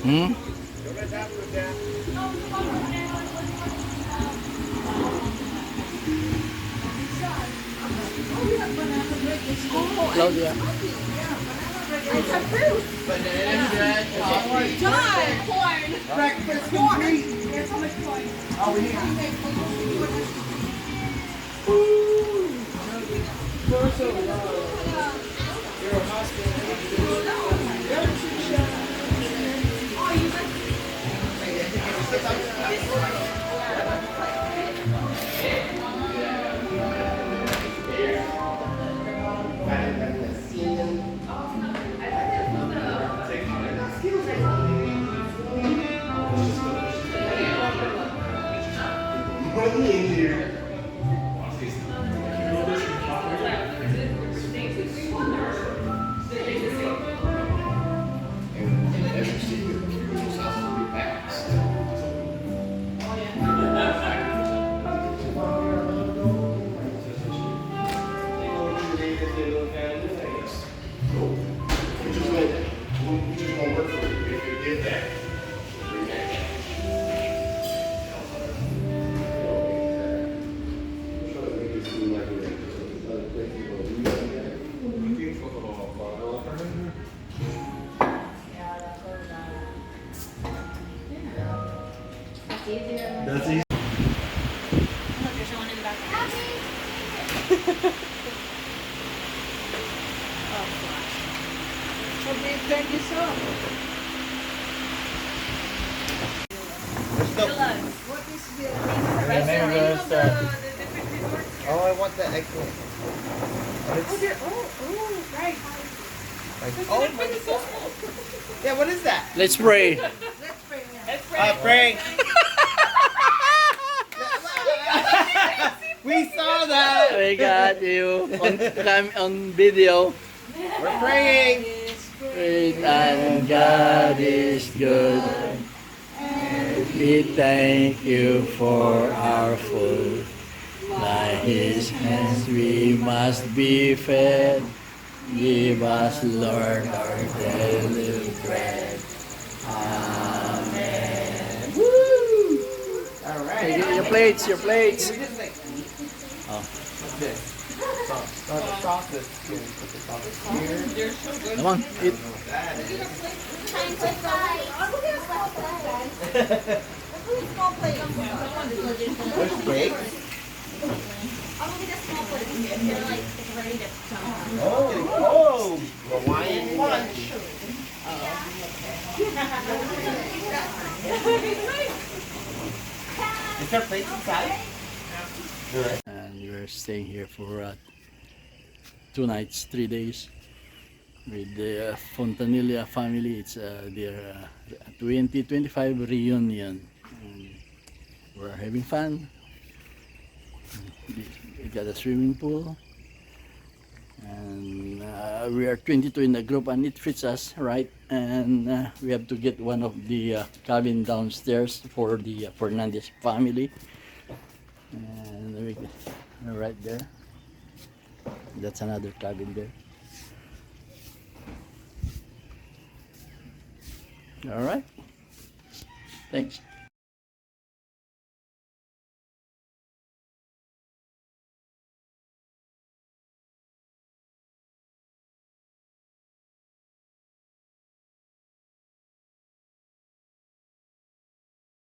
Hmm? Claudia. Breakfast corn. There's so much corn. Oh, we need. You're a That's easy. Look, there's someone in the back. Oh, gosh. So they turn this off. What is the Oh, I want the egg. right. Oh my god. Yeah, what is that? Let's pray. Let's pray. Yeah. Pray. We saw that. We got you on video. We're praying. Great and God is good. We thank you for our food. By His hands we must be fed. Give us, Lord, our daily bread. Amen. Woo! All Okay, right. your plates, your plates. Oh, The sausage. Put the sausage here. come on, eat. There's cake. Oh, Hawaiian lunch. Is there plates inside? And we're staying here for 2 nights, 3 days with the Fontanilla family. It's their 2025 reunion. And we're having fun. We got a swimming pool. And we are 22 in the group and it fits us, right? And we have to get one of the cabin downstairs for the Fernandez family. And we're right there. That's another cabin there. All right. Thanks.